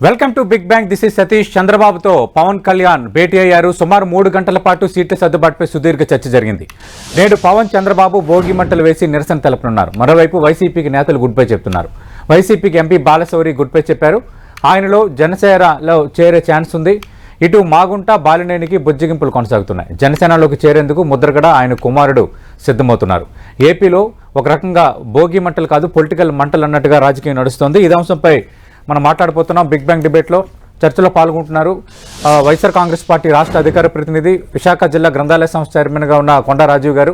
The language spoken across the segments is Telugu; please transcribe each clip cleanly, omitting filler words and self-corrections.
Welcome to big bang. This is Satish. చంద్రబాబుతో పవన్ కళ్యాణ్ భేటీ అయ్యారు. సుమారు 3 గంటల పాటు సీట్ల సర్దుబాటుపై సుదీర్ఘ చర్చ జరిగింది. నేడు పవన్ చంద్రబాబు భోగి మంటలు వేసి నిరసన తెలపనున్నారు. మరోవైపు వైసీపీకి నేతలు గుడ్ బై చెప్తున్నారు. వైసీపీకి ఎంపీ బాలశౌరి గుడ్ బై చెప్పారు. ఆయనలో జనసేనలో చేరే ఛాన్స్ ఉంది. ఇటు మాగుంట బాలినేనికి బుజ్జగింపులు కొనసాగుతున్నాయి. జనసేనలోకి చేరేందుకు ముద్రగడ ఆయన కుమారుడు సిద్ధమవుతున్నారు. ఏపీలో ఒక రకంగా భోగి మంటలు కాదు, పొలిటికల్ మంటలు అన్నట్టుగా రాజకీయం నడుస్తోంది. ఇదే అంశంపై మనం మాట్లాడబోతున్నాం. బిగ్ బ్యాంగ్ డిబేట్లో చర్చలో పాల్గొంటున్నారు వైఎస్ఆర్ కాంగ్రెస్ పార్టీ రాష్ట్ర అధికార ప్రతినిధి, విశాఖ జిల్లా గ్రంథాలయ సంస్థ చైర్మన్గా ఉన్న కొండా రాజీవ్ గారు.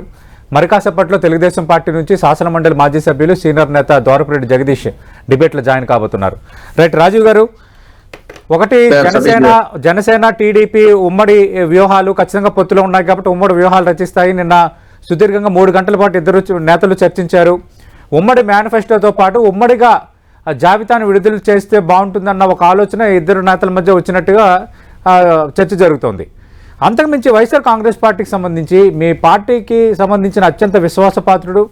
మరి కాసేపట్లో తెలుగుదేశం పార్టీ నుంచి శాసనమండలి మాజీ సభ్యులు సీనియర్ నేత ద్వారపురెడ్డి జగదీష్ డిబేట్లో జాయిన్ కాబోతున్నారు. రైట్ రాజీవ్ గారు, ఒకటి జనసేన టీడీపీ ఉమ్మడి వ్యూహాలు ఖచ్చితంగా పొత్తులో ఉన్నాయి కాబట్టి ఉమ్మడి వ్యూహాలు రచిస్తాయి. నిన్న సుదీర్ఘంగా 3 గంటల పాటు ఇద్దరు నేతలు చర్చించారు. ఉమ్మడి మేనిఫెస్టోతో పాటు ఉమ్మడిగా జాబితాను విడుదల చేస్తే బాగుంటుందన్న ఒక ఆలోచన ఇద్దరు నేతల మధ్య వచ్చినట్టుగా చర్చ జరుగుతోంది. అంతకుమించి వైఎస్ఆర్ కాంగ్రెస్ పార్టీకి సంబంధించి మీ పార్టీకి సంబంధించిన అత్యంత విశ్వాసపాత్రుడు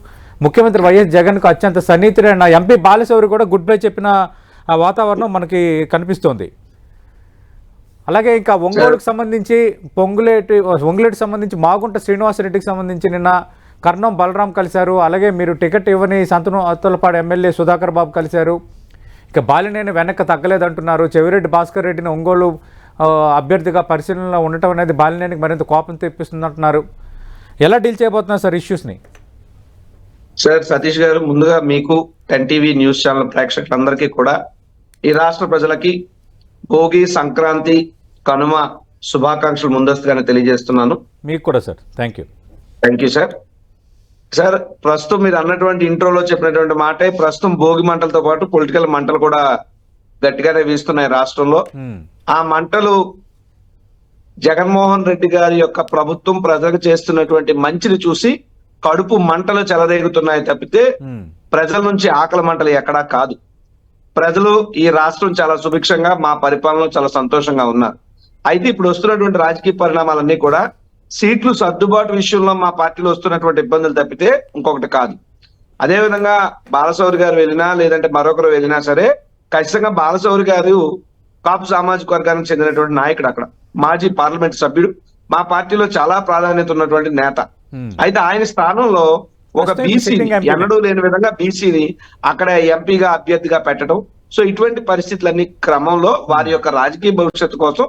ముఖ్యమంత్రి వైఎస్ జగన్కు అత్యంత సన్నిహితుడైన ఎంపీ బాలశౌరి కూడా గుడ్ బై చెప్పిన వాతావరణం మనకి కనిపిస్తోంది. అలాగే ఇంకా ఒంగోలుకు సంబంధించి ఒంగులేటి సంబంధించి మాగుంట శ్రీనివాసరెడ్డికి సంబంధించి నిన్న కర్ణం బలరాం కలిశారు. అలాగే మీరు టికెట్ ఇవ్వని సంతనూతలపాడు ఎమ్మెల్యే సుధాకర్ బాబు కలిశారు. ఇక బాలినేని వెనక్కి తగ్గలేదంటున్నారు. చెవిరెడ్డి భాస్కర్ రెడ్డిని ఒంగోలు అభ్యర్థిగా పరిశీలనలో ఉండటం అనేది బాలినేనికి మరింత కోపం తెప్పిస్తుందంటున్నారు. ఎలా డీల్ చేయబోతున్నారు సార్ ఇష్యూస్ని? సార్ సతీష్ గారు, ముందుగా మీకు ఎన్టీవీ న్యూస్ ఛానల్ ప్రేక్షకులందరికీ కూడా ఈ రాష్ట్ర ప్రజలకి భోగి, సంక్రాంతి, కనుమ శుభాకాంక్షలు ముందస్తుగానే తెలియజేస్తున్నాను. మీకు కూడా sir. Thank you sir. Sir, ప్రస్తుతం మీరు అన్నటువంటి ఇంట్రోలో చెప్పినటువంటి మాటే, ప్రస్తుతం భోగి మంటలతో పాటు పొలిటికల్ మంటలు కూడా గట్టిగానే వీస్తున్నాయి రాష్ట్రంలో. ఆ మంటలు జగన్మోహన్ రెడ్డి గారి యొక్క ప్రభుత్వం ప్రజలకు చేస్తున్నటువంటి మంచిని చూసి కడుపు మంటలు చెలరేగుతున్నాయి తప్పితే ప్రజల నుంచి ఆకలి మంటలు ఎక్కడా కాదు. ప్రజలు ఈ రాష్ట్రం చాలా సుభిక్షంగా, మా పరిపాలనలో చాలా సంతోషంగా ఉన్నారు. అయితే ఇప్పుడు వస్తున్నటువంటి రాజకీయ పరిణామాలన్నీ కూడా సీట్లు సర్దుబాటు విషయంలో మా పార్టీలో వస్తున్నటువంటి ఇబ్బందులు తప్పితే ఇంకొకటి కాదు. అదేవిధంగా బాలశౌరి గారు వెళ్ళినా లేదంటే మరొకరు వెళ్ళినా సరే ఖచ్చితంగా బాలశౌరి గారు కాపు సామాజిక వర్గానికి చెందినటువంటి నాయకుడు, అక్కడ మాజీ పార్లమెంట్ సభ్యుడు, మా పార్టీలో చాలా ప్రాధాన్యత ఉన్నటువంటి నేత. అయితే ఆయన స్థానంలో ఒక బీసీని, ఎన్నడూ లేని విధంగా బీసీని అక్కడ ఎంపీగా అభ్యర్థిగా పెట్టడం. సో ఇటువంటి పరిస్థితులన్నీ క్రమంలో వారి యొక్క రాజకీయ భవిష్యత్తు కోసం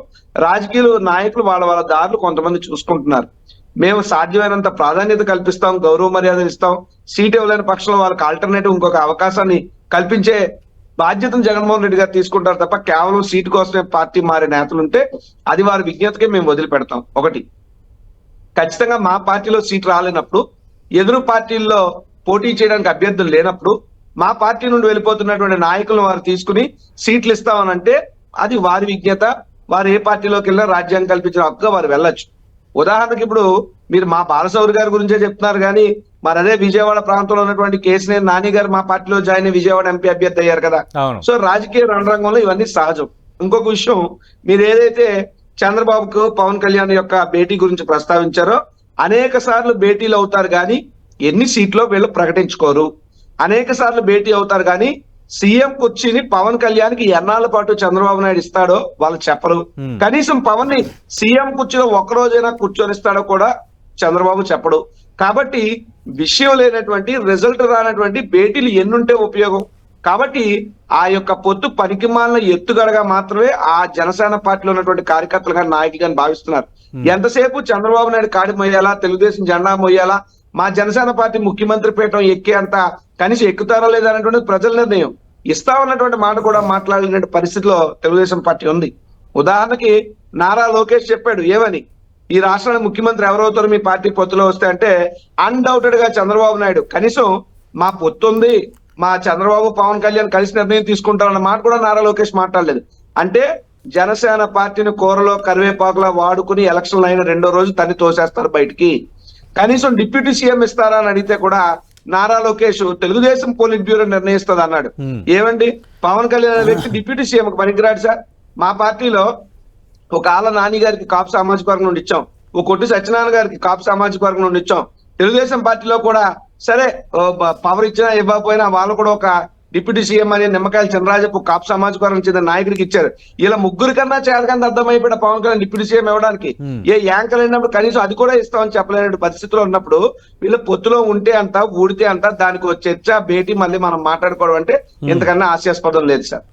రాజకీయ నాయకులు వాళ్ళ దారులు కొంతమంది చూసుకుంటున్నారు. మేము సాధ్యమైనంత ప్రాధాన్యత కల్పిస్తాం, గౌరవ మర్యాదలు ఇస్తాం, సీట్ ఇవ్వలేని పక్షంలో వాళ్ళకి ఆల్టర్నేటివ్ ఇంకొక అవకాశాన్ని కల్పించే బాధ్యతను జగన్మోహన్ రెడ్డి గారు తీసుకుంటారు తప్ప కేవలం సీటు కోసమే పార్టీ మారే నేతలుంటే అది వారి విజ్ఞతకే మేము వదిలిపెడతాం. ఒకటి, ఖచ్చితంగా మా పార్టీలో సీటు రాలేనప్పుడు, ఎదురు పార్టీల్లో పోటీ చేయడానికి అభ్యర్థులు లేనప్పుడు మా పార్టీ నుండి వెళ్ళిపోతున్నటువంటి నాయకులను వారు తీసుకుని సీట్లు ఇస్తామనంటే అది వారి విజ్ఞత. వారు ఏ పార్టీలోకి వెళ్ళినా రాజ్యాంగం కల్పించిన హక్కుగా వారు వెళ్ళొచ్చు. ఉదాహరణకి ఇప్పుడు మీరు మా బాలశౌరి గారి గురించే చెప్తున్నారు కానీ మరి అదే విజయవాడ ప్రాంతంలో ఉన్నటువంటి కేసినేని నాని గారు మా పార్టీలో జాయిన్ అయ్యి విజయవాడ ఎంపీ అభ్యర్థి అయ్యారు కదా. సో రాజకీయ రణరంగంలో ఇవన్నీ సహజం. ఇంకొక విషయం, మీరు ఏదైతే చంద్రబాబుకు పవన్ కళ్యాణ్ యొక్క భేటీ గురించి ప్రస్తావించారో, అనేక సార్లు భేటీలు అవుతారు కానీ ఎన్ని సీట్లో వీళ్ళు ప్రకటించుకోరు. అనేక సార్లు భేటీ అవుతారు కానీ సీఎం కుర్చీని పవన్ కళ్యాణ్ కి ఎన్నాళ్ళ పాటు చంద్రబాబు నాయుడు ఇస్తాడో వాళ్ళు చెప్పరు. కనీసం పవన్ ని సీఎం కుర్చీలో ఒక్కరోజైనా కూర్చొనిస్తాడో కూడా చంద్రబాబు చెప్పడు. కాబట్టి విషయం లేనటువంటి, రిజల్ట్ రానటువంటి భేటీలు ఎన్నుంటే ఉపయోగం. కాబట్టి ఆ యొక్క పొత్తు పనికిమాలిన ఎత్తుగడగా మాత్రమే ఆ జనసేన పార్టీలో ఉన్నటువంటి కార్యకర్తలు కానీ నాయకులు కానీ భావిస్తున్నారు. ఎంతసేపు చంద్రబాబు నాయుడు కాడి మొయ్యాలా, తెలుగుదేశం జెండా మొయ్యాలా, మా జనసేన పార్టీ ముఖ్యమంత్రి పీఠం ఎక్కే అంత కనీసం ఎక్కుతారో లేదా అనేటువంటి ప్రజల నిర్ణయం. ఇస్తామన్నటువంటి మాట కూడా మాట్లాడిన పరిస్థితిలో తెలుగుదేశం పార్టీ ఉంది. ఉదాహరణకి నారా లోకేష్ చెప్పాడు ఏమని, ఈ రాష్ట్రానికి ముఖ్యమంత్రి ఎవరవుతారు మీ పార్టీ పొత్తులో వస్తే అంటే అన్డౌటెడ్ గా చంద్రబాబు నాయుడు. కనీసం మా పొత్తు ఉంది, మా చంద్రబాబు పవన్ కళ్యాణ్ కలిసి నిర్ణయం తీసుకుంటారన్న మాట కూడా నారా లోకేష్ మాట్లాడలేదు. అంటే జనసేన పార్టీని కూరలో కరివేపాకులా వాడుకుని ఎలక్షన్లు అయిన 2వ రోజు తన్ని తోసేస్తారు బయటికి. కనీసం డిప్యూటీ సీఎం ఇస్తారా అని అడిగితే కూడా నారా లోకేష్ తెలుగుదేశం పోలిట్ బ్యూరో నిర్ణయిస్తుంది అన్నాడు. ఏమండి, పవన్ కళ్యాణ్ అనే వ్యక్తి డిప్యూటీ సీఎం పనికిరాడు సార్. మా పార్టీలో ఒక ఆళ్ళ నాని గారికి కాపు సామాజిక వర్గం నుండి ఇచ్చాం, ఒక కొట్టి సత్యనారాయణ గారికి కాపు సామాజిక వర్గం నుండి ఇచ్చాం. తెలుగుదేశం పార్టీలో కూడా సరే పవర్ ఇచ్చినా ఇవ్వకపోయినా వాళ్ళు కూడా ఒక డిప్యూటీ సీఎం అని నిమ్మకాయల చినరాజప్ప కాపు సామాజిక వర్గం చెందిన నాయకుడికి ఇచ్చారు. ఇలా ముగ్గురు కన్నా చేతకంత అర్థమైపోయిన పవన్ కళ్యాణ్ డిప్యూటీ సీఎం ఇవ్వడానికి ఏ యాంకర్ అయినప్పుడు కనీసం అది కూడా ఇస్తామని చెప్పలేని పరిస్థితిలో ఉన్నప్పుడు వీళ్ళ పొత్తులో ఉంటే అంత ఊడితే అంత దానికి ఒక చర్చ భేటీ మళ్ళీ మనం మాట్లాడుకోవడం అంటే ఇంతకన్నా హాస్యాస్పదం లేదు సార్.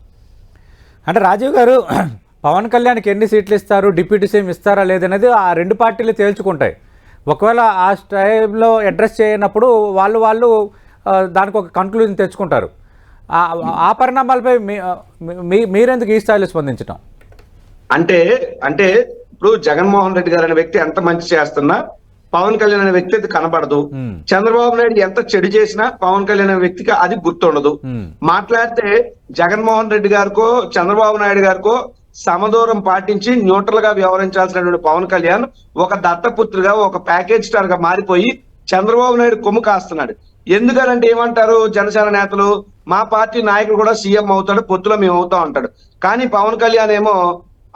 అంటే రాజీవ్ గారు పవన్ కళ్యాణ్కి ఎన్ని సీట్లు ఇస్తారు, డిప్యూటీ సీఎం ఇస్తారా లేదనేది ఆ రెండు పార్టీలు తేల్చుకుంటాయి. ఒకవేళ ఆ టైంలో అడ్రస్ చేయనప్పుడు వాళ్ళు దానికి ఒక కంక్లూజన్ తెచ్చుకుంటారు. ఆ పరిణామాలపై మీరెందుకు ఈ స్థాయిలో స్పందించడం? అంటే ఇప్పుడు జగన్మోహన్ రెడ్డి గారు అనే వ్యక్తి ఎంత మంచి చేస్తున్నా పవన్ కళ్యాణ్ అనే వ్యక్తి అది కనబడదు. చంద్రబాబు నాయుడు ఎంత చెడు చేసినా పవన్ కళ్యాణ్ అనే వ్యక్తికి అది గుర్తుండదు. మాట్లాడితే జగన్మోహన్ రెడ్డి గారికో చంద్రబాబు నాయుడు గారికో సమదూరం పాటించి న్యూట్రల్ గా వ్యవహరించాల్సినటువంటి పవన్ కళ్యాణ్ ఒక దత్తపుత్రుగా ఒక ప్యాకేజ్ స్టార్ గా మారిపోయి చంద్రబాబు నాయుడు కొమ్ము కాస్తున్నాడు. ఎందుకనంటే ఏమంటారు జనసేన నేతలు, మా పార్టీ నాయకుడు కూడా సీఎం అవుతాడు, పొత్తులో మేము అవుతాం అంటాడు. కానీ పవన్ కళ్యాణ్ ఏమో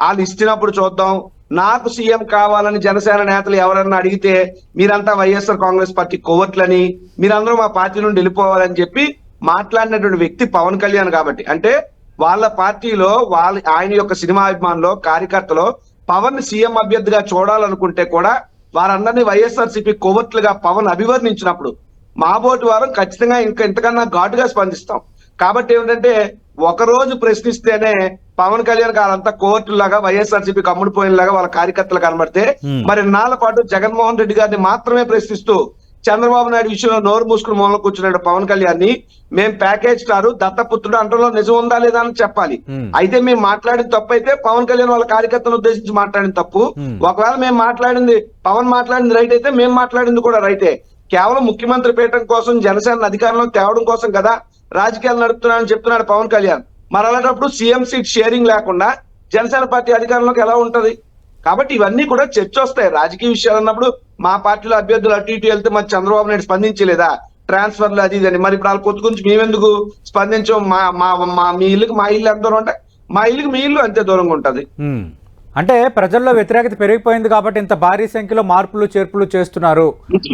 వాళ్ళు ఇచ్చినప్పుడు చూద్దాం, నాకు సీఎం కావాలని జనసేన నేతలు ఎవరన్నా అడిగితే మీరంతా వైఎస్ఆర్ కాంగ్రెస్ పార్టీ కొవ్వట్లని, మీరందరూ మా పార్టీ నుండి వెళ్ళిపోవాలని చెప్పి మాట్లాడినటువంటి వ్యక్తి పవన్ కళ్యాణ్. కాబట్టి అంటే వాళ్ళ పార్టీలో ఆయన యొక్క సినిమా అభిమానులు కార్యకర్తలు పవన్ సీఎం అభ్యర్థిగా చూడాలనుకుంటే కూడా వారందరినీ వైఎస్ఆర్సీపీ కొవ్వట్లుగా పవన్ అభివర్ణించినప్పుడు మాబోటి వారం ఖచ్చితంగా ఇంతకన్నా ఘాటుగా స్పందిస్తాం. కాబట్టి ఏమిటంటే ఒక రోజు ప్రశ్నిస్తేనే పవన్ కళ్యాణ్ గారంతా కోర్టులాగా వైఎస్ఆర్సీపీకి అమ్ముడుపోయినలాగా వాళ్ళ కార్యకర్తలు కనబడితే మరి నాళ్ళ పాటు జగన్మోహన్ రెడ్డి గారిని మాత్రమే ప్రశ్నిస్తూ చంద్రబాబు నాయుడు విషయంలో నోరు మూసుకుని మూలలో కూర్చున్నాడు పవన్ కళ్యాణ్ ని మేం ప్యాకేజ్ స్టారు దత్తపుత్రుడు అంటలో నిజం ఉందా లేదా అని చెప్పాలి. అయితే మేము మాట్లాడిన తప్పు అయితే పవన్ కళ్యాణ్ వాళ్ళ కార్యకర్తలను ఉద్దేశించి మాట్లాడిన తప్పు. ఒకవేళ మేము మాట్లాడింది పవన్ మాట్లాడింది రైట్ అయితే మేము మాట్లాడింది కూడా రైటే. కేవలం ముఖ్యమంత్రి పీఠం కోసం జనసేన అధికారంలో తేవడం కోసం కదా రాజకీయాలు నడుపుతున్నానని చెప్తున్నాడు పవన్ కళ్యాణ్. మరి అలాంటప్పుడు సీఎం సీట్ షేరింగ్ లేకుండా జనసేన పార్టీ అధికారంలోకి ఎలా ఉంటది? కాబట్టి ఇవన్నీ కూడా చర్చ వస్తాయి. రాజకీయ విషయాలు అన్నప్పుడు మా పార్టీలో అభ్యర్థులు అటు ఇటు వెళ్తే మరి చంద్రబాబు నాయుడు స్పందించలేదా ట్రాన్స్ఫర్లు అది ఇదని, మరి ఇప్పుడు వాళ్ళ పొత్తు గురించి మేమెందుకు స్పందించాం? మీ ఇల్లుకి మా ఇల్లు ఎంత దూరం ఉంటే మా ఇల్లుకి మీ ఇల్లు అంతే దూరంగా ఉంటది. అంటే ప్రజల్లో వ్యతిరేకత పెరిగిపోయింది కాబట్టి ఇంత భారీ సంఖ్యలో మార్పులు చేర్పులు చేస్తున్నారు.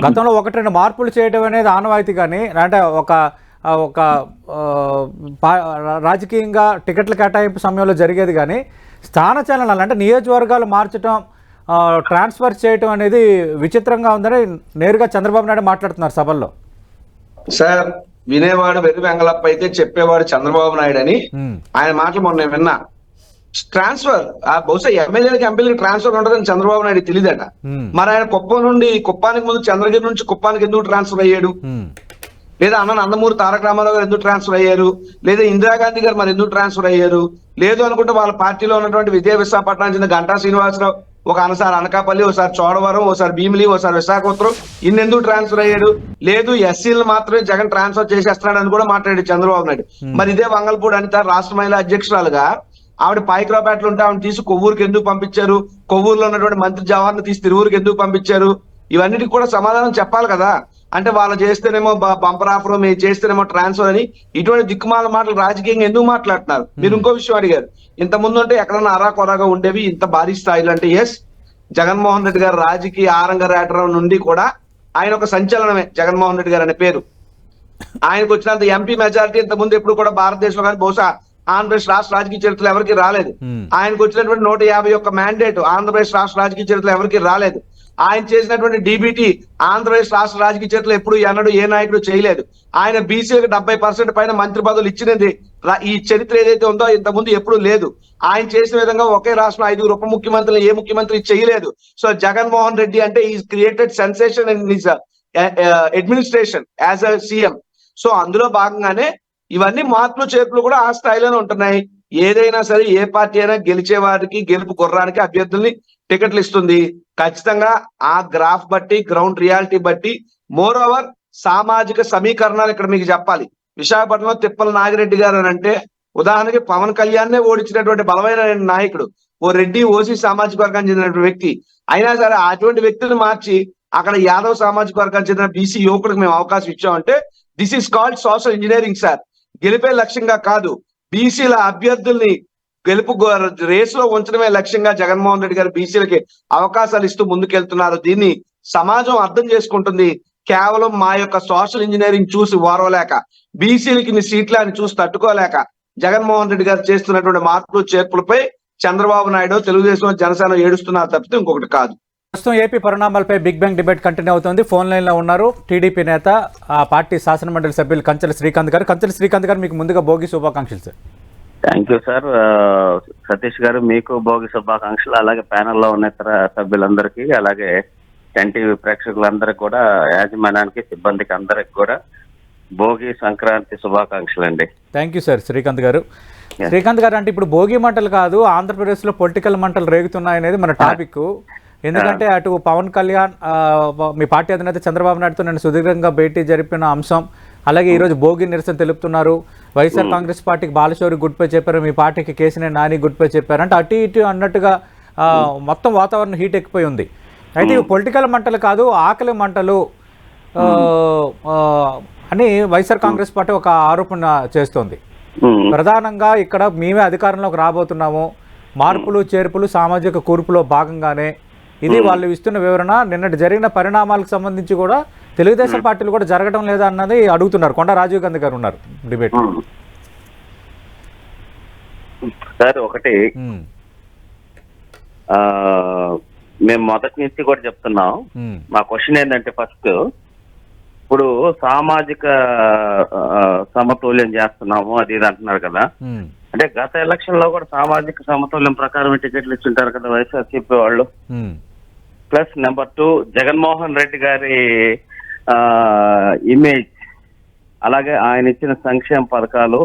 గతంలో 1-2 మార్పులు చేయడం అనేది ఆనవాయితీ, కానీ అంటే ఒక రాజకీయంగా టికెట్ల కేటాయింపు సమయంలో జరిగేది. కానీ స్థానచలనాలు అంటే నియోజకవర్గాలు మార్చడం, ట్రాన్స్ఫర్ చేయటం అనేది విచిత్రంగా ఉందని నేరుగా చంద్రబాబు నాయుడు మాట్లాడుతున్నారు సభల్లో. సార్ వినేవాడు వెర్రి వెంగళప్ప అయితే చెప్పేవాడు చంద్రబాబు నాయుడు అని ఆయన మాటలు మొన్న విన్నా. ట్రాన్స్ఫర్ బహుశా ఎమ్మెల్యేలకి ఎంపీలకి ట్రాన్స్ఫర్ ఉంటుందని చంద్రబాబు నాయుడు తెలియదట. మరి ఆయన కుప్పం నుండి కుప్పానికి ముందు చంద్రగిరి నుంచి కుప్పానికి ఎందుకు ట్రాన్స్ఫర్ అయ్యాడు? లేదా అన్న నందమూరి తారక రామారావు గారు ఎందుకు ట్రాన్స్ఫర్ అయ్యారు? లేదా ఇందిరాగాంధీ గారు మరి ఎందుకు ట్రాన్స్ఫర్ అయ్యారు? లేదు అనుకుంటే వాళ్ళ పార్టీలో ఉన్నటువంటి విశాఖపట్నం చెందిన గంటా శ్రీనివాసరావు ఒకసారి అనకాపల్లి, ఒకసారి చోడవరం, ఒకసారి భీమిలి, ఒకసారి విశాఖపట్నం ఇన్నెందుకు ట్రాన్స్ఫర్ అయ్యాడు? లేదు ఎస్సీలు మాత్రమే జగన్ ట్రాన్స్ఫర్ చేసేస్తున్నాడు అని కూడా మాట్లాడాడు చంద్రబాబు నాయుడు. మరి ఇదే వంగల్పూడి అనిత రాష్ట్ర మహిళా అధ్యక్షురాలుగా ఆవిడ పాయికరావుపేటలో ఉంటే ఆవిడ తీసి కొవ్వూరుకి ఎందుకు పంపించారు? కొవ్వూరులో ఉన్నటువంటి మంత్రి జవహర్ని తీసి తిరువురికి ఎందుకు పంపించారు? ఇవన్నిటికి కూడా సమాధానం చెప్పాలి కదా. అంటే వాళ్ళు చేస్తేనేమో బంపర్ ఆఫర్, మేము చేస్తేనేమో ట్రాన్స్ఫర్ అని ఇటువంటి దిక్కుమాల మాటలు రాజకీయంగా ఎందుకు మాట్లాడుతున్నారు? మీరు ఇంకో విషయం అడిగారు, ఇంత ముందు అంటే ఎక్కడన్నా అరాకొరాగా ఉండేవి ఇంత భారీ స్థాయిలో అంటే ఎస్ జగన్మోహన్ రెడ్డి గారు రాజకీయ ఆరంగరేటం నుండి కూడా ఆయన ఒక సంచలనమే జగన్మోహన్ రెడ్డి గారు అనే పేరు. ఆయనకు వచ్చినంత ఎంపీ మెజారిటీ ఇంత ముందు ఎప్పుడు కూడా భారతదేశంలో కానీ బహుశా ఆంధ్రప్రదేశ్ రాష్ట్ర రాజకీయ చరిత్రలో ఎవరికి రాలేదు. ఆయనకు వచ్చినటువంటి 151 మ్యాండేట్ ఆంధ్రప్రదేశ్ రాష్ట్ర రాజకీయ చరిత్రలో ఎవరికి రాలేదు. ఆయన చేసినటువంటి డీబీటీ ఆంధ్రప్రదేశ్ రాష్ట్ర రాజకీయ చరిత్రలో ఎప్పుడు ఎన్నడూ ఏ నాయకుడు చేయలేదు. ఆయన బీసీలకు 70% పైన మంత్రి పదవులు ఇచ్చినది ఈ చరిత్ర ఏదైతే ఉందో ఇంతకుముందు ఎప్పుడు లేదు. ఆయన చేసిన విధంగా ఒకే రాష్ట్రం 5 ఉప ముఖ్యమంత్రులు ఏ ముఖ్యమంత్రి చేయలేదు. సో జగన్మోహన్ రెడ్డి అంటే ఈ created sensation in his administration as a CM. So అందులో భాగంగానే ఇవన్నీ మార్పులు చేర్పులు కూడా ఆ స్థాయిలోనే ఉంటున్నాయి. ఏదైనా సరే ఏ పార్టీ అయినా గెలిచే వారికి గెలుపు గుర్రానికి అభ్యర్థుల్ని టికెట్లు ఇస్తుంది. ఖచ్చితంగా ఆ గ్రాఫ్ బట్టి గ్రౌండ్ రియాలిటీ బట్టి మోర్ ఓవర్ సామాజిక సమీకరణాలు ఇక్కడ మీకు చెప్పాలి. విశాఖపట్నంలో తిప్పల నాగిరెడ్డి గారు అని అంటే ఉదాహరణకి పవన్ కళ్యాణ్ ఓడించినటువంటి బలమైన నాయకుడు, ఓ రెడ్డి ఓసీ సామాజిక వర్గానికి చెందినటువంటి వ్యక్తి. అయినా సరే అటువంటి వ్యక్తిని మార్చి అక్కడ యాదవ్ సామాజిక వర్గానికి చెందిన బీసీ యువకుడికి మేము అవకాశం ఇచ్చామంటే this is called social engineering sir. గెలిపే లక్ష్యంగా కాదు, బీసీల అభ్యర్థుల్ని గెలుపు రేసులో ఉంచడమే లక్ష్యంగా జగన్మోహన్ రెడ్డి గారు బీసీలకి అవకాశాలు ఇస్తూ ముందుకెళ్తున్నారు. దీన్ని సమాజం అర్థం చేసుకుంటుంది. కేవలం మా యొక్క సోషల్ ఇంజనీరింగ్ చూసి ఓర్వలేక, బీసీలకి సీట్ల అని చూసి తట్టుకోలేక జగన్మోహన్ రెడ్డి గారు చేస్తున్నటువంటి మార్పులు చేర్పులపై చంద్రబాబు నాయుడు, తెలుగుదేశం, జనసేన ఏడుస్తున్నారు తప్పితే ఇంకొకటి కాదు. ప్రస్తుతం ఏపీ పరిణామాలపై బిగ్ బ్యాంగ్ డిబేట్ కంటిన్యూ అవుతుంది. ఫోన్ లైన్లో ఉన్నారు టీడీపీ నేత, ఆ పార్టీ శాసనమండలి సభ్యులు కంచెల శ్రీకాంత్ గారు. కంచెల శ్రీకాంత్ గారు, మీకు ముందుగా భోగి శుభాకాంక్షలు sir. Thank you sir. Satish గారు, మీకు భోగి శుభాకాంక్షలు. అలాగే ప్యానెల్లో ఉన్న ఇతర సభ్యులందరికీ, అలాగే ఎన్టీవీ ప్రేక్షకులందరికీ కూడా, యాజమాన్యానికి, సిబ్బందికి అందరికి కూడా భోగి సంక్రాంతి శుభాకాంక్షలు అండి. థ్యాంక్ యూ సార్ శ్రీకాంత్ గారు. శ్రీకాంత్ గారు, అంటే ఇప్పుడు భోగి మంటలు కాదు, ఆంధ్రప్రదేశ్లో పొలిటికల్ మంటలు రేగుతున్నాయనేది మన టాపిక్. ఎందుకంటే అటు పవన్ కళ్యాణ్, మీ పార్టీ అధినేత చంద్రబాబు నాయుడుతో నేను సుదీర్ఘంగా భేటీ జరిపిన అంశం, అలాగే ఈరోజు భోగి నిరసన తెలుపుతున్నారు. వైఎస్ఆర్ కాంగ్రెస్ పార్టీకి బాలశౌరి గుడ్ బై చెప్పారు, మీ పార్టీకి కేసీఆర్ నాని గుడ్ బై చెప్పారు. అంటే అటు ఇటు అన్నట్టుగా మొత్తం వాతావరణం హీట్ ఎక్కిపోయి ఉంది. అయితే ఇవి పొలిటికల్ మంటలు కాదు, ఆకలి మంటలు అని వైఎస్ఆర్ కాంగ్రెస్ పార్టీ ఒక ఆరోపణ చేస్తోంది. ప్రధానంగా ఇక్కడ మేమే అధికారంలోకి రాబోతున్నాము, మార్పులు చేర్పులు సామాజిక కూర్పులో భాగంగానే, ఇది వాళ్ళు ఇస్తున్న వివరణ. నిన్నటి జరిగిన పరిణామాలకు సంబంధించి కూడా తెలుగుదేశం పార్టీలు కూడా జరగడం లేదా అన్నది అడుగుతున్నారు. కొండా రాజీవ్ గాంధీ గారు ఉన్నారు డిబేట్. సార్, ఒకటి మేము మొదటి నుంచి కూడా చెప్తున్నాం. మా క్వశ్చన్ ఏంటంటే, ఫస్ట్ ఇప్పుడు సామాజిక సమతుల్యం చేస్తున్నాము అది ఇది అంటున్నారు కదా. అంటే గత ఎలక్షన్ లో కూడా సామాజిక సమతుల్యం ప్రకారం టికెట్లు ఇచ్చింటారు కదా వైఎస్ఆర్సీపీ వాళ్ళు. ప్లస్ నెంబర్ 2, జగన్మోహన్ రెడ్డి గారి ఇమేజ్, అలాగే ఆయన ఇచ్చిన సంక్షేమ పథకాలు,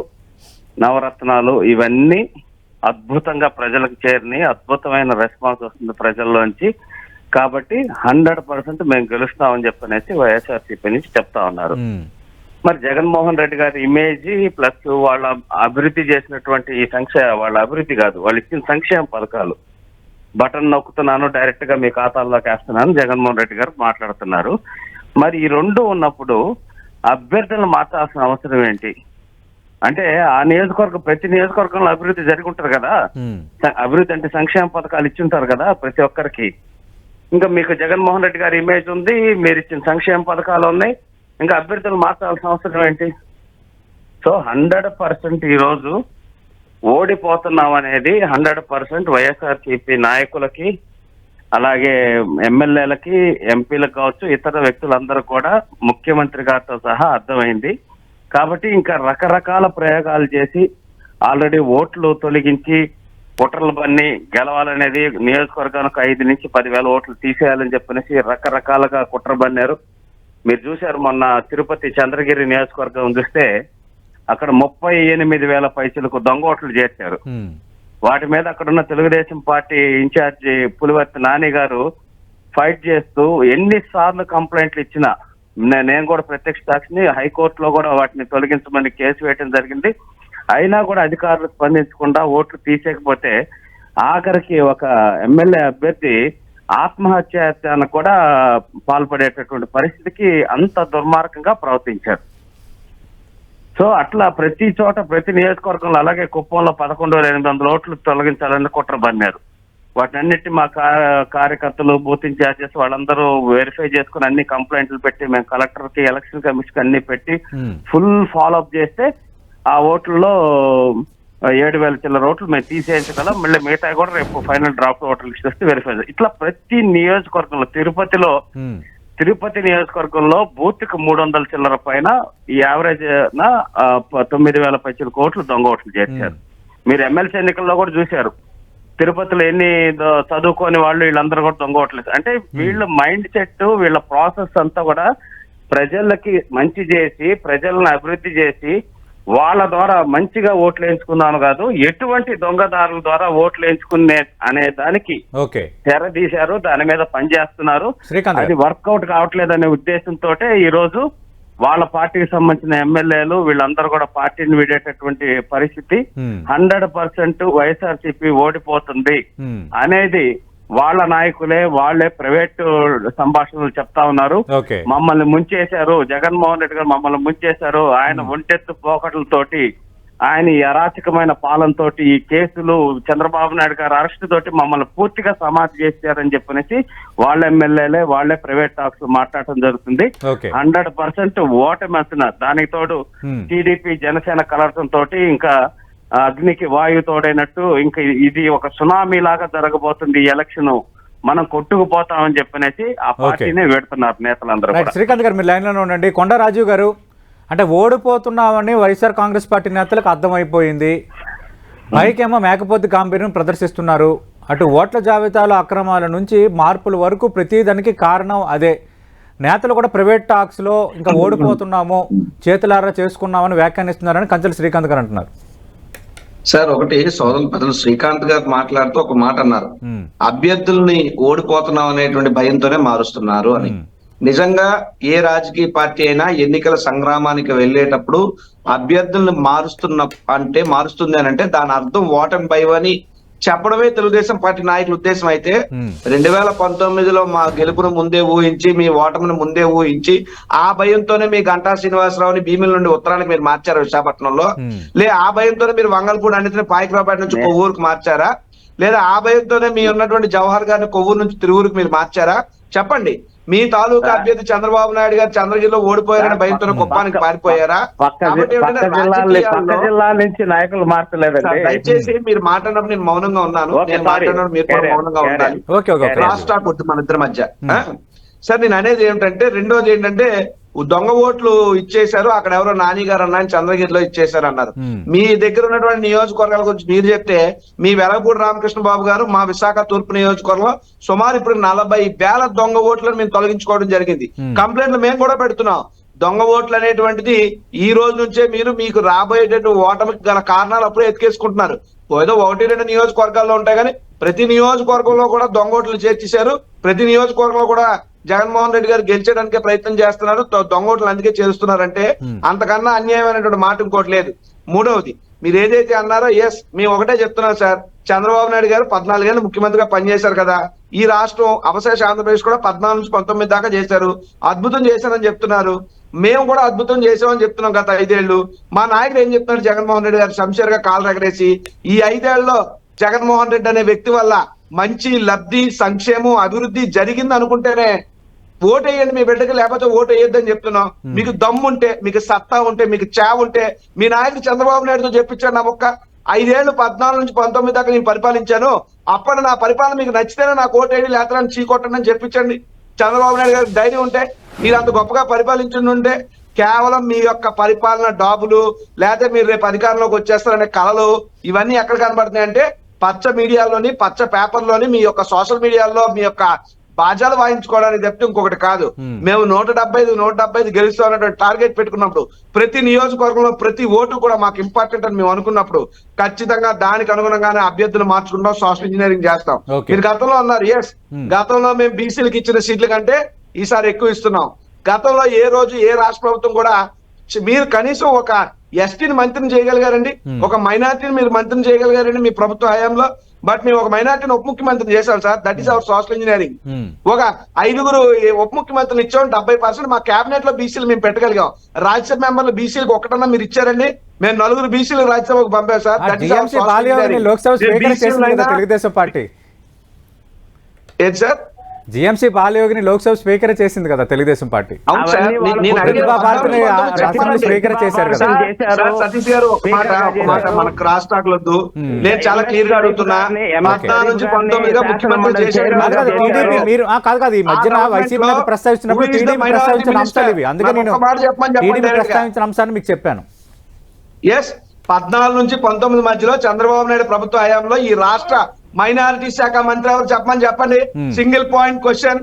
నవరత్నాలు, ఇవన్నీ అద్భుతంగా ప్రజలకు చేరిని, అద్భుతమైన రెస్పాన్స్ వస్తుంది ప్రజల్లోంచి. కాబట్టి 100% మేము గెలుస్తామని చెప్పనేసి వైఎస్ఆర్సీపీ నుంచి చెప్తా ఉన్నారు. మరి జగన్మోహన్ రెడ్డి గారి ఇమేజ్ ప్లస్ వాళ్ళ అభివృద్ధి చేసినటువంటి ఈ వాళ్ళ అభివృద్ధి కాదు, వాళ్ళు ఇచ్చిన సంక్షేమ పథకాలు, బటన్ నొక్కుతున్నాను డైరెక్ట్ గా మీ ఖాతాల్లోకి వేస్తున్నాను జగన్మోహన్ రెడ్డి గారు మాట్లాడుతున్నారు. మరి ఈ రెండు ఉన్నప్పుడు అభ్యర్థులను మార్చాల్సిన అవసరం ఏంటి? అంటే ఆ నియోజకవర్గం, ప్రతి నియోజకవర్గంలో అభివృద్ధి జరిగి ఉంటారు కదా. అభివృద్ధి అంటే సంక్షేమ పథకాలు ఇచ్చింటారు కదా ప్రతి ఒక్కరికి. ఇంకా మీకు జగన్మోహన్ రెడ్డి గారి ఇమేజ్ ఉంది, మీరు ఇచ్చిన సంక్షేమ పథకాలు ఉన్నాయి, ఇంకా అభ్యర్థులు మార్చాల్సిన అవసరం ఏంటి? సో 100% ఈరోజు ఓడిపోతున్నాం అనేది 100% వైఎస్ఆర్సీపీ నాయకులకి, అలాగే ఎమ్మెల్యేలకి, ఎంపీలకు కావచ్చు, ఇతర వ్యక్తులందరూ కూడా, ముఖ్యమంత్రి గారితో సహా అర్థమైంది. కాబట్టి ఇంకా రకరకాల ప్రయోగాలు చేసి ఆల్రెడీ ఓట్లు తొలగించి కుట్రలు బన్ని గెలవాలనేది, నియోజకవర్గానికి 5 నుంచి 10,000 ఓట్లు తీసేయాలని చెప్పనేసి రకరకాలుగా కుట్ర బన్నారు. మీరు చూశారు మొన్న తిరుపతి చంద్రగిరి నియోజకవర్గం చూస్తే అక్కడ 38,000 పైసలకు దొంగ ఓట్లు చేర్చారు. వాటి మీద అక్కడున్న తెలుగుదేశం పార్టీ ఇన్ఛార్జి పులివర్తి నాని గారు ఫైట్ చేస్తూ ఎన్నిసార్లు కంప్లైంట్లు ఇచ్చినా, నేను కూడా ప్రత్యక్ష సాక్షిని, హైకోర్టులో కూడా వాటిని తొలగించమని కేసు వేయడం జరిగింది. అయినా కూడా అధికారులు స్పందించకుండా ఓట్లు తీసేయకపోతే ఆఖరికి ఒక ఎమ్మెల్యే అభ్యర్థి ఆత్మహత్యానికి కూడా పాల్పడేటటువంటి పరిస్థితికి అంత దుర్మార్గంగా ప్రవర్తించారు. సో అట్లా ప్రతి చోట, ప్రతి నియోజకవర్గంలో, అలాగే కుప్పంలో 11,800 ఓట్లు తొలగించాలని కుట్ర బన్నారు. వాటన్నిటి మా కార్యకర్తలు, బూత్ ఇన్ఛార్జెస్ వాళ్ళందరూ వెరిఫై చేసుకుని అన్ని కంప్లైంట్లు పెట్టి, మేము కలెక్టర్ కి, ఎలక్షన్ కమిషన్ అన్ని పెట్టి ఫుల్ ఫాలో అప్ చేస్తే ఆ ఓట్లలో 7,000 చిల్లర ఓట్లు మేము తీసేయించగలం. మళ్ళీ మిగతా కూడా రేపు ఫైనల్ డ్రాఫ్ట్ ఓటర్ లిస్ట్ వస్తే వెరిఫై. ఇట్లా ప్రతి నియోజకవర్గంలో, తిరుపతి నియోజకవర్గంలో బూత్ కి 300 చిల్లర పైన, ఈ యావరేజ్ 9,000 పైచల ఓట్లు దొంగ ఓట్లు చేశారు. మీరు ఎమ్మెల్సీ ఎన్నికల్లో కూడా చూశారు, తిరుపతిలో ఎన్ని చదువుకోని వాళ్ళు వీళ్ళందరూ కూడా దొంగ ఓట్లు. అంటే వీళ్ళ మైండ్ సెట్, వీళ్ళ ప్రాసెస్ అంతా కూడా ప్రజలకి మంచి చేసి, ప్రజలను అభివృద్ధి చేసి, వాళ్ళ ద్వారా మంచిగా ఓట్లు వేయించుకున్నాను కాదు, ఎటువంటి దొంగదారుల ద్వారా ఓట్లు వేయించుకునే అనే దానికి తెర తీశారు. దాని మీద పనిచేస్తున్నారు. అది వర్కౌట్ కావట్లేదనే ఉద్దేశంతో ఈ రోజు వాళ్ళ పార్టీకి సంబంధించిన ఎమ్మెల్యేలు వీళ్ళందరూ కూడా పార్టీని వీడేటటువంటి పరిస్థితి. 100% వైఎస్ఆర్సీపీ ఓడిపోతుంది అనేది వాళ్ళ నాయకులే, వాళ్లే ప్రైవేట్ సంభాషణలు చెప్తా ఉన్నారు. మమ్మల్ని ముంచేశారు, జగన్మోహన్ రెడ్డి గారు మమ్మల్ని ముంచేశారు, ఆయన ఒంటెత్తు పోకట్లతోటి ఆయన ఈ అరాచకమైన పాలనతో ఈ కేసులు చంద్రబాబు నాయుడు గారు అరెస్ట్ తోటి మమ్మల్ని పూర్తిగా సమాధి చేశారని చెప్పనేసి వాళ్ళ ఎమ్మెల్యేలే వాళ్ళే ప్రైవేట్ టాక్స్ మాట్లాడటం జరుగుతుంది. 100% ఓటమి అంటున్నారు. దానికి తోడు టీడీపీ జనసేన కలవటం తోటి ఇంకా అగ్నికి వాయు తోడైనట్టు ఇంకా ఇది ఒక సునామీ లాగా జరగబోతుంది ఈ ఎలక్షన్, మనం కొట్టుకుపోతామని చెప్పనేసి ఆ పార్టీనే పెడుతున్నారు నేతలందరూ. శ్రీకాంత్ గారు మీరు లైన్లోనే ఉండండి. కొండ రాజీవ్ గారు, అంటే ఓడిపోతున్నామని వైఎస్ఆర్ కాంగ్రెస్ పార్టీ నేతలకు అర్థమైపోయింది, పైకేమో మేకపోతు గాంభీర్యం ప్రదర్శిస్తున్నారు. అటు ఓట్ల జాబితాలో అక్రమాల నుంచి మార్పుల వరకు ప్రతిదానికి కారణం అదే. నేతలు కూడా ప్రైవేట్ టాక్స్లో ఇంకా ఓడిపోతున్నాము చేతులారా చేసుకున్నామని వ్యాఖ్యానిస్తున్నారని కంచెల శ్రీకాంత్ గారు అంటున్నారు. సార్, ఒకటి సోదరులు పెద్దలు శ్రీకాంత్ గారు మాట్లాడుతూ ఒక మాట అన్నారు, అభ్యర్థుల్ని ఓడిపోతున్నాం అనేటువంటి భయంతోనే మారుస్తున్నారు అని. నిజంగా ఏ రాజకీయ పార్టీ అయినా ఎన్నికల సంగ్రామానికి వెళ్ళేటప్పుడు అభ్యర్థుల్ని మారుస్తుంది అని అంటే దాని అర్థం ఓటమి భయం అని చెప్పడమే తెలుగుదేశం పార్టీ నాయకుల ఉద్దేశం అయితే 2019లో మా గెలుపును ముందే ఊహించి మీ ఓటమిని ముందే ఊహించి ఆ భయంతోనే మీ గంటా శ్రీనివాసరావుని భీమిల నుండి ఉత్తరానికి మీరు మార్చారా విశాఖపట్నంలో? ఆ భయంతోనే మీరు వంగల్పూడి అన్నిటిని పాయకరావుపేట నుంచి కొవ్వూరుకు మార్చారా? లేదా ఆ భయంతోనే మీ ఉన్నటువంటి జవహర్ గారిని కొవ్వూరు నుంచి తిరువురుకు మీరు మార్చారా? చెప్పండి. మీ తాలూకా అభ్యర్థి చంద్రబాబు నాయుడు గారు చంద్రగిరిలో ఓడిపోయారని భయంతో కుప్పానికి పారిపోయారా? దయచేసి మీరు మాట్లాడినప్పుడు నేను మౌనంగా ఉన్నాను, నేను మాట్లాడినప్పుడు మీరు కూడా మౌనంగా ఉండాలి. రాష్ట్ర కొట్టు మన ఇద్దరి మధ్య. సార్, నేను అనేది ఏమిటంటే, రెండోది ఏంటంటే దొంగ ఓట్లు ఇచ్చేశారు, అక్కడ ఎవరో నాని గారు అన్న చంద్రగిరిలో ఇచ్చేశారు అన్నారు. మీ దగ్గర ఉన్నటువంటి నియోజకవర్గాల గురించి మీరు చెప్తే, మీ వెలగపూడి రామకృష్ణ బాబు గారు మా విశాఖ తూర్పు నియోజకవర్గంలో సుమారు ఇప్పుడు 40,000 దొంగ ఓట్లను మేము తొలగించుకోవడం జరిగింది. కంప్లైంట్లు మేము కూడా పెడుతున్నాం. దొంగ ఓట్లు అనేటువంటిది ఈ రోజు నుంచే మీకు రాబోయేటటువంటి ఓటమికి గల కారణాలు అప్పుడే ఎత్తుకేసుకుంటున్నారు. ఏదో 1-2 నియోజకవర్గాల్లో ఉంటాయి కానీ ప్రతి నియోజకవర్గంలో కూడా దొంగ ఓట్లు చేర్చేశారు. ప్రతి నియోజకవర్గంలో కూడా జగన్మోహన్ రెడ్డి గారు గెలిచేయడానికి ప్రయత్నం చేస్తున్నారు. దొంగ ఓట్లు అందుకే చేస్తున్నారంటే అంతకన్నా అన్యాయమైనటువంటి మాట ఇంకోటి లేదు. మూడవది, మీరు ఏదైతే అన్నారో, మేము ఒకటే చెప్తున్నాం సార్, చంద్రబాబు నాయుడు గారు 14 ఏళ్ళు ముఖ్యమంత్రిగా పనిచేశారు కదా. ఈ రాష్ట్రం అవశేష ఆంధ్రప్రదేశ్ కూడా 14 నుంచి 19 దాకా చేశారు. అద్భుతం చేశారని చెప్తున్నారు. మేము కూడా అద్భుతం చేసామని చెప్తున్నాం గత 5 ఏళ్ళు. మా నాయకుడు ఏం చెప్తున్నారు, జగన్మోహన్ రెడ్డి గారు శంషేర్గా కాలు రగరేసి ఈ 5 ఏళ్లలో జగన్మోహన్ రెడ్డి అనే వ్యక్తి వల్ల మంచి లబ్ధి, సంక్షేమం, అభివృద్ధి జరిగింది అనుకుంటేనే ఓటేయండి మీ బిడ్డకి, లేకపోతే ఓటు వేయొద్దని చెప్తున్నాం. మీకు దమ్ముంటే, మీకు సత్తా ఉంటే, మీకు చావ ఉంటే మీ నాయకుడు చంద్రబాబు నాయుడుతో చెప్పించాడు. నా మొక్క 5 ఏళ్ళు 14 నుంచి 19 దాకా నేను పరిపాలించాను, అప్పుడు నా పరిపాలన మీకు నచ్చితేనే నాకు ఓటేయండి, లేకపోతే చీకొట్టండి అని చెప్పించండి. చంద్రబాబు నాయుడు గారికి ధైర్యం ఉంటే, మీరు అంత గొప్పగా పరిపాలించుంటే, కేవలం మీ యొక్క పరిపాలన డాబులు, లేకపోతే మీరు రేపు అధికారంలోకి వచ్చేస్తారనే కళలు ఇవన్నీ ఎక్కడ కనబడుతున్నాయంటే పచ్చ మీడియాలోని, పచ్చ పేపర్లోని, మీ యొక్క సోషల్ మీడియాలో మీ యొక్క బాజాలు వాయించుకోవడానికి తప్పితే ఇంకొకటి కాదు. మేము 175 గెలుస్తామన్నటువంటి టార్గెట్ పెట్టుకున్నప్పుడు ప్రతి నియోజకవర్గంలో ప్రతి ఓటు కూడా మాకు ఇంపార్టెంట్ అని మేము అనుకున్నప్పుడు ఖచ్చితంగా దానికి అనుగుణంగానే అభ్యర్థులు మార్చుకుంటాం, సోషల్ ఇంజనీరింగ్ చేస్తాం. మీరు గతంలో అన్నారు, గతంలో మేము బీసీలకు ఇచ్చిన సీట్లు కంటే ఈసారి ఎక్కువ ఇస్తున్నాం. గతంలో ఏ రోజు ఏ రాష్ట్ర ప్రభుత్వం కూడా మీరు కనీసం ఒక ఎస్టీని మంత్రిని చేయగలిగారండి, ఒక మైనార్టీని మీరు మంత్రిని చేయగలిగారండి మీ ప్రభుత్వ హయాంలో? బట్ మేము ఒక మైనార్టీని ఉప ముఖ్యమంత్రిని చేశాం sir. That is our social engineering. ఒక 5 ఉప ముఖ్యమంత్రులు ఇచ్చాం, 70% మా కేబినెట్ లో బీసీలు మేము పెట్టగలిగాం. రాజ్యసభ మెంబర్లు బీసీలకు ఒకటన్నా మీరు ఇచ్చారండి? మేము 4 బీసీలు రాజ్యసభకు పంపాం సార్. తెలుగుదేశం పార్టీ ఏంటి sir? GMC Balayogini Lok Sabha speaker చేసింది కదా తెలుగుదేశం పార్టీ. స్పీకర్ చేశారు కదా. సతీష్ గారు ఒక మాట మన క్రాస్ టాక్ వద్దు. నేను చాలా క్లియర్ గా అడుగుతున్నా, 14 నుంచి 19గా ముఖ్యమంత్రి చేశారు కాదు. ఈ మధ్యన వైసీపీ ప్రస్తావించినప్పుడు టీడీపీ ప్రస్తావించిన అంశాలు ఇవి, అందుకే నేను టీడీపీ ప్రస్తావించిన అంశాన్ని మీకు చెప్పాను. 14 నుంచి 19 మధ్యలో చంద్రబాబు నాయుడు ప్రభుత్వ హయాంలో ఈ రాష్ట్ర మైనారిటీ శాఖ మంత్రి ఎవరు చెప్పండి. Single point question.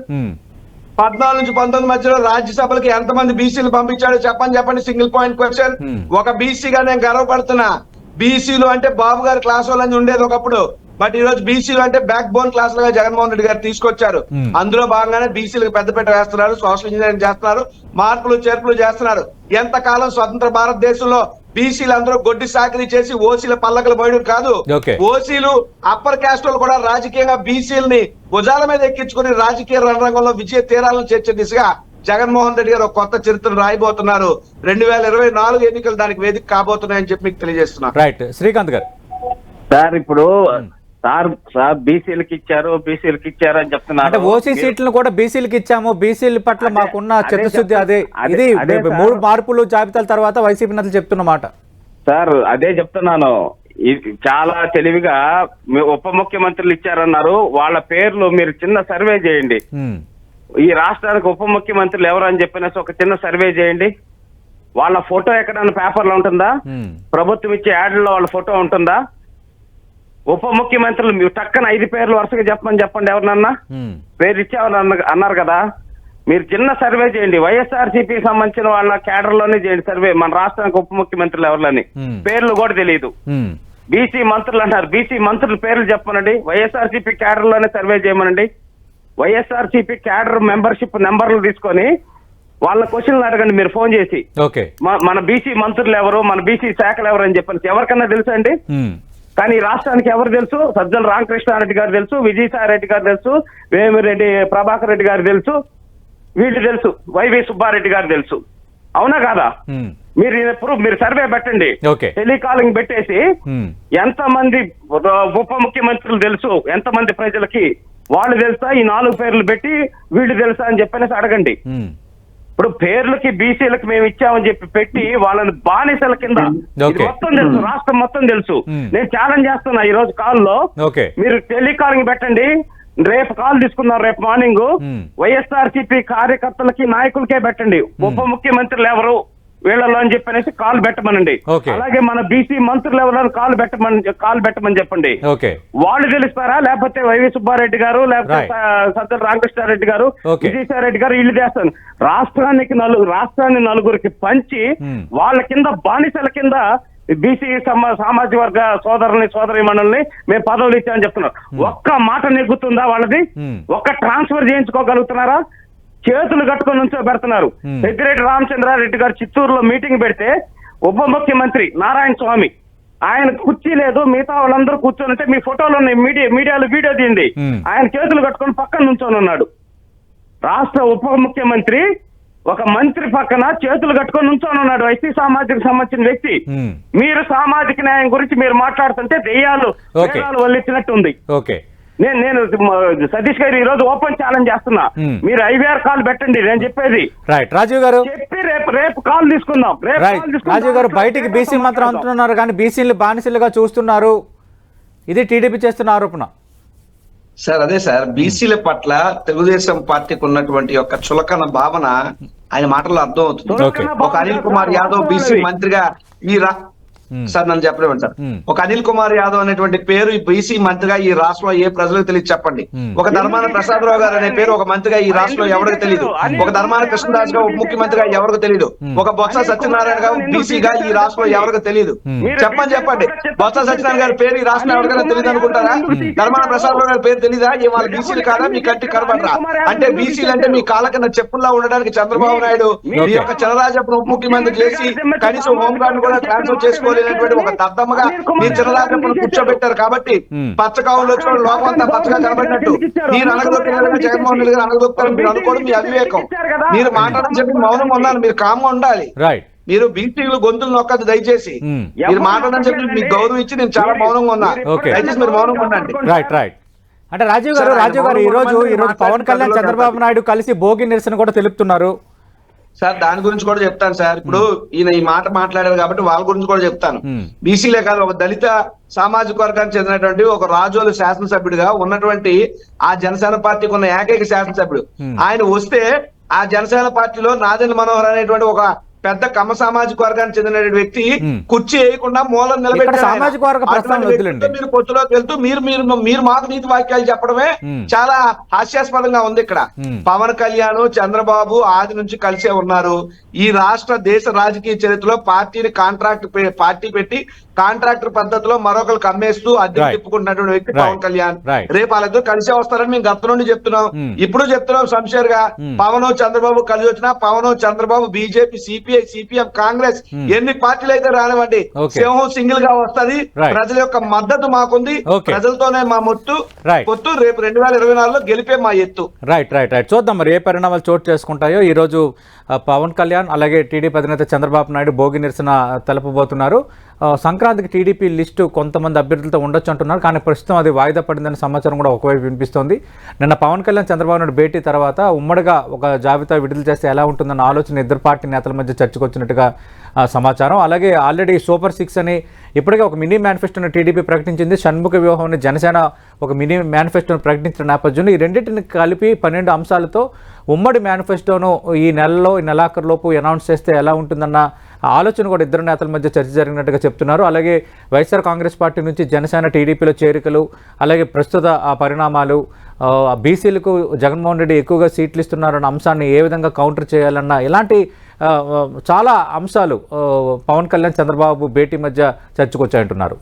14 నుంచి 19 మధ్యలో రాజ్యసభలకి ఎంతమంది బీసీలు పంపించాడో చెప్పండి. Single point question. ఒక బీసీగా నేను గర్వపడుతున్నా. బీసీలు అంటే బాబు గారి క్లాస్ వాళ్ళని ఉండేది ఒకప్పుడు, బట్ ఈ రోజు బీసీలు అంటే బ్యాక్ బోన్ క్లాస్ లుగా జగన్మోహన్ రెడ్డి గారు తీసుకొచ్చారు. అందులో భాగంగానే బీసీలకు పెద్దపీట వేస్తున్నారు, సోషల్ ఇంజనీరింగ్ చేస్తున్నారు, మార్పులు చేర్పులు చేస్తున్నారు. ఎంతకాలం స్వతంత్ర భారతదేశంలో బీసీలు అందరూ గొడ్డి సాకరీ చేసి ఓసీల పల్లకలు పోయడం కాదు. ఓసీలు అప్పర్ క్యాస్ట్ వాళ్ళు కూడా రాజకీయంగా బీసీలని భుజాల మీద ఎక్కించుకుని రాజకీయ రంగంలో విజయ తీరాలను చేర్చే దిశగా జగన్మోహన్ రెడ్డి గారు ఒక కొత్త చరిత్ర రాయబోతున్నారు. 2024 ఎన్నికలు దానికి వేదిక కాబోతున్నాయని చెప్పి మీకు తెలియజేస్తున్నారు. రైట్, శ్రీకాంత్ గారు. సార్ ఇప్పుడు సార్ బీసీలకు ఇచ్చారు అని అంటే చెప్తున్నారు. ఓసీ సీట్లను కూడా బీసీలకు ఇచ్చాము, బీసీల పట్ల మాకున్న చిత్తశుద్ధి అదే. ఇది 3 మార్పులు జాబితాల తర్వాత వైసీపీ నేతలు చెప్తున్న మాట. సార్ అదే చెప్తున్నాను, చాలా తెలివిగా ఉప ముఖ్యమంత్రులు ఇచ్చారన్నారు. వాళ్ళ పేర్లు మీరు చిన్న సర్వే చేయండి. ఈ రాష్ట్రానికి ఉప ముఖ్యమంత్రులు ఎవరు అని చెప్పినేసి ఒక చిన్న సర్వే చేయండి. వాళ్ళ ఫోటో ఎక్కడైనా పేపర్లో ఉంటుందా? ప్రభుత్వం ఇచ్చే యాడ్లో వాళ్ళ ఫోటో ఉంటుందా? ఉప ముఖ్యమంత్రులు మీరు టక్కన 5 పేర్లు వరుసగా చెప్పండి ఎవరినన్నా పేరు ఇచ్చామని అన్నారు కదా. మీరు చిన్న సర్వే చేయండి, వైఎస్ఆర్సీపీకి సంబంధించిన వాళ్ళ క్యాడర్ లోనే చేయండి సర్వే. మన రాష్ట్రానికి ఉప ముఖ్యమంత్రులు ఎవరిని పేర్లు కూడా తెలియదు. బీసీ మంత్రులు అంటారు, బీసీ మంత్రుల పేర్లు చెప్పమనండి. వైఎస్ఆర్సీపీ క్యాడర్ లోనే సర్వే చేయమనండి. వైఎస్ఆర్సీపీ క్యాడర్ మెంబర్షిప్ నెంబర్లు తీసుకొని వాళ్ళ క్వశ్చన్లు అడగండి మీరు ఫోన్ చేసి. మన బీసీ మంత్రులు ఎవరు, మన బీసీ శాఖలు ఎవరు అని చెప్పండి. ఎవరికన్నా తెలుసా అండి? కానీ ఈ రాష్ట్రానికి ఎవరు తెలుసు? సజ్జల రామకృష్ణారెడ్డి గారు తెలుసు, విజయసాయి రెడ్డి గారు తెలుసు, వేమిరెడ్డి ప్రభాకర్ రెడ్డి గారు తెలుసు, వీళ్ళు తెలుసు, వైవి సుబ్బారెడ్డి గారు తెలుసు. అవునా కాదా? మీరు సర్వే పెట్టండి, టెలికాలింగ్ పెట్టేసి ఎంతమంది ఉప ముఖ్యమంత్రులు తెలుసు, ఎంతమంది ప్రజలకి వాళ్ళు తెలుసా, ఈ 4 పేర్లు పెట్టి వీళ్ళు తెలుసా అని చెప్పనేసి అడగండి. ఇప్పుడు పేర్లకి బీసీలకు మేము ఇచ్చామని చెప్పి పెట్టి వాళ్ళని బానిసల కింద మొత్తం తెలుసు, రాష్ట్రం మొత్తం తెలుసు. నేను ఛాలెంజ్ చేస్తున్నా ఈ రోజు కాల్లో, మీరు టెలికాలింగ్ పెట్టండి. రేపు కాల్ తీసుకుందాం, రేపు మార్నింగ్ వైఎస్ఆర్సీపీ కార్యకర్తలకి నాయకులకే పెట్టండి, ఉప ముఖ్యమంత్రులు ఎవరు వీళ్ళలో అని చెప్పనేసి కాల్ పెట్టమనండి. అలాగే మన బీసీ మంత్రులు ఎవరైనా కాల్ పెట్టమని చెప్పండి. వాళ్ళు తెలుస్తారా, లేకపోతే వైవి సుబ్బారెడ్డి గారు, లేకపోతే సజ్జల రామకృష్ణారెడ్డి గారు, విజయసాయి రెడ్డి గారు వీళ్ళు చేస్తాను. రాష్ట్రాన్ని నలుగురికి పంచి వాళ్ళ కింద బానిసల కింద బీసీ సామాజిక వర్గ సోదరి మండలిని మేము పదవులు ఇచ్చామని చెప్తున్నారు. ఒక్క మాట నెగ్గుతుందా వాళ్ళది? ఒక్క ట్రాన్స్ఫర్ చేయించుకోగలుగుతున్నారా? చేతులు కట్టుకొని నుంచో పెడుతున్నారు. పెద్దిరెడ్డి రామచంద్రారెడ్డి గారు చిత్తూరులో మీటింగ్ పెడితే ఉప ముఖ్యమంత్రి నారాయణ స్వామి ఆయన కుర్చీ లేదు, మిగతా వాళ్ళందరూ కూర్చొని మీ ఫోటోలు ఉన్నాయి, మీడియాలో వీడియో తీయండి. ఆయన చేతులు కట్టుకొని పక్కన నుంచొని ఉన్నాడు. రాష్ట్ర ఉప ముఖ్యమంత్రి ఒక మంత్రి పక్కన చేతులు కట్టుకొని నుంచొని ఉన్నాడు, వైసీ సామాజిక సంబంధించిన వ్యక్తి. మీరు సామాజిక న్యాయం గురించి మీరు మాట్లాడుతుంటే దెయ్యాలు వల్లించినట్టుంది. నేను సతీష్ గారు ఈ రోజు ఓపెన్ ఛాలెంజ్ చేస్తున్నా, మీరు IVR కాల్ పెట్టండి. నేను చెప్పేది రాజీవ్ గారు చెప్పి రేపు కాల్ తీసుకుందాం. రాజీవ్ గారు బయటికి బీసీ మాత్రం అంటున్నారు కానీ బీసీలు బానిసలుగా చూస్తున్నారు, ఇది టీడీపీ చేస్తున్న ఆరోపణ. సార్ అదే సార్, బీసీల పట్ల తెలుగుదేశం పార్టీకి ఉన్నటువంటి యొక్క చులకన భావన ఆయన మాటల్లో అర్థం అవుతుంది. ఒక అనిల్ కుమార్ యాదవ్ బీసీ మంత్రిగా సార్ నన్ను చెప్పలేమండి సార్, ఒక అనిల్ కుమార్ యాదవ్ అనేటువంటి పేరు ఈ బీసీ మంత్రిగా ఈ రాష్ట్రంలో ఏ ప్రజలకు తెలియదు చెప్పండి. ఒక ధర్మాన ప్రసాదరావు గారు అనే పేరు ఒక మంత్రిగా ఈ రాష్ట్రంలో ఎవరికి తెలియదు. ఒక ధర్మాన కృష్ణదాస్ గారు ఉప ముఖ్యమంత్రిగా ఎవరికి తెలియదు. ఒక బొత్స సత్యనారాయణ గారు బీసీగా ఈ రాష్ట్రంలో ఎవరికి తెలియదు. చెప్పండి బొత్స సత్యనారాయణ గారి పేరు ఈ రాష్ట్రంలో ఎవరికైనా తెలియదు అనుకుంటారా? ధర్మాన ప్రసాదరావు గారి పేరు తెలీదా? వాళ్ళ బీసీలు కాదా? మీ కంటి కనబడరా? అంటే బీసీలు అంటే మీ కాళ్ళ కింద చెప్పుల్లా ఉండడానికి చంద్రబాబు నాయుడు ఈ యొక్క చంద్రరాజప్పను ఉప ముఖ్యమంత్రి చేసి కనీసం హోంగార్డ్ కూడా ట్రాన్స్ఫర్ చేసుకోలేనటువంటి ఒక దద్దమ్మగా మీ చంద్రరాజప్పను కూర్చోబెట్టారు. కాబట్టి పచ్చకావులు వచ్చిన లోకం అంతా పచ్చగా కనబడినట్టు మీరు అనగదొక్కిన జగన్మోహన్ రెడ్డి గారు అనగదొక్కుతారని మీరు అనుకోవడం మీ అవివేకం. మీరు మాట్లాడని చెప్పి మౌనం ఉండాలి, మీరు కామ్గా ఉండాలి. మీరు బీసీలు గొంతులు నొక్కదు దయచేసి. మీరు మాట్లాడని చెప్పి మీకు గౌరవం ఇచ్చి నేను చాలా మౌనంగా ఉన్నా, దయచేసి మీరు మౌనంగా ఉండండి. అంటే రాజీవ్ గారు ఈ రోజు పవన్ కళ్యాణ్ చంద్రబాబు నాయుడు కలిసి భోగి నిరసన కూడా తెలుపుతున్నారు సార్. దాని గురించి కూడా చెప్తాను సార్. ఇప్పుడు ఈయన ఈ మాట మాట్లాడారు కాబట్టి వాళ్ళ గురించి కూడా చెప్తాను. బీసీలే కాదు, ఒక దళిత సామాజిక వర్గానికి చెందినటువంటి ఒక రాజోలు శాసనసభ్యుడిగా ఉన్నటువంటి ఆ జనసేన పార్టీకి ఉన్న ఏకైక శాసనసభ్యుడు ఆయన వస్తే ఆ జనసేన పార్టీలో నాదెండ్ల మనోహర్ అనేటువంటి ఒక పెద్ద కమ్మ సామాజిక వర్గానికి చెందిన వ్యక్తి కుర్చీ వేయకుండా మూలం నిలబెట్టారు. మీరు పొత్తులోకి వెళ్తూ మీరు మాకు నీతి వాక్యాలు చెప్పడమే చాలా హాస్యాస్పదంగా ఉంది. ఇక్కడ పవన్ కళ్యాణ్ చంద్రబాబు ఆది నుంచి కలిసే ఉన్నారు. ఈ రాష్ట్ర దేశ రాజకీయ చరిత్రలో పార్టీని పార్టీ పెట్టి కాంట్రాక్టర్ పద్ధతిలో మరొకరికి అమ్మేస్తూ అద్దె Right. తిప్పుకుంటున్నటువంటి వ్యక్తి Right. పవన్ కళ్యాణ్. Right. రేపు వాళ్ళిద్దరు కలిసే వస్తారని మేము గత నుండి చెప్తున్నాం. ఇప్పుడు చెప్తున్నాం శంషేర్ గా పవన్ చంద్రబాబు కలిసి వచ్చినా Pawan Chandrababu BJP CPI CPM Congress ఎన్ని పార్టీలు అయితే రానివ్వండి, Okay. సింహం సింగిల్ గా వస్తది. Right. ప్రజల యొక్క మద్దతు మాకుంది. Okay. ప్రజలతోనే మా Right. పొత్తు రేపు 2024లో గెలిపే మా ఎత్తు. రైట్ చూద్దాం మరి ఏ పరిణామాలు చోటు చేసుకుంటాయో. ఈరోజు పవన్ కళ్యాణ్ అలాగే టీడీపీ అధినేత చంద్రబాబు నాయుడు భోగి నిరసన తెలపబోతున్నారు. సంక్రాంతికి టీడీపీ లిస్టు కొంతమంది అభ్యర్థులతో ఉండొచ్చు అంటున్నారు, కానీ ప్రస్తుతం అది వాయిదా పడిందనే సమాచారం కూడా ఒకవైపు వినిపిస్తోంది. నిన్న పవన్ కళ్యాణ్ చంద్రబాబు నాయుడు భేటీ తర్వాత ఉమ్మడిగా ఒక జాబితా విడుదల చేస్తే ఎలా ఉంటుందన్న ఆలోచన ఇద్దరు పార్టీ నేతల మధ్య చర్చకు వచ్చినట్టుగా సమాచారం. అలాగే ఆల్రెడీ సూపర్ 6 అని ఇప్పటికే ఒక మినీ మేనిఫెస్టోను టీడీపీ ప్రకటించింది. షణ్ముఖ వ్యూహాన్ని జనసేన ఒక మినీ మేనిఫెస్టోను ప్రకటించిన నేపథ్యంలో ఈ రెండింటిని కలిపి 12 అంశాలతో ఉమ్మడి మేనిఫెస్టోను ఈ నెలాఖరులోపు అనౌన్స్ చేస్తే ఎలా ఉంటుందన్న ఆలోచన కూడా ఇద్దరు నేతల మధ్య చర్చ జరిగినట్టుగా చెప్తున్నారు. అలాగే వైఎస్ఆర్ కాంగ్రెస్ పార్టీ నుంచి జనసేన టీడీపీలో చేరికలు, అలాగే ప్రస్తుత ఆ పరిణామాలు, బీసీలకు జగన్మోహన్ రెడ్డి ఎక్కువగా సీట్లు ఇస్తున్నారన్న అంశాన్ని ఏ విధంగా కౌంటర్ చేయాలన్న ఇలాంటి చాలా అంశాలు పవన్ కళ్యాణ్ చంద్రబాబు భేటీ మధ్య చర్చకు వచ్చాయంటున్నారు.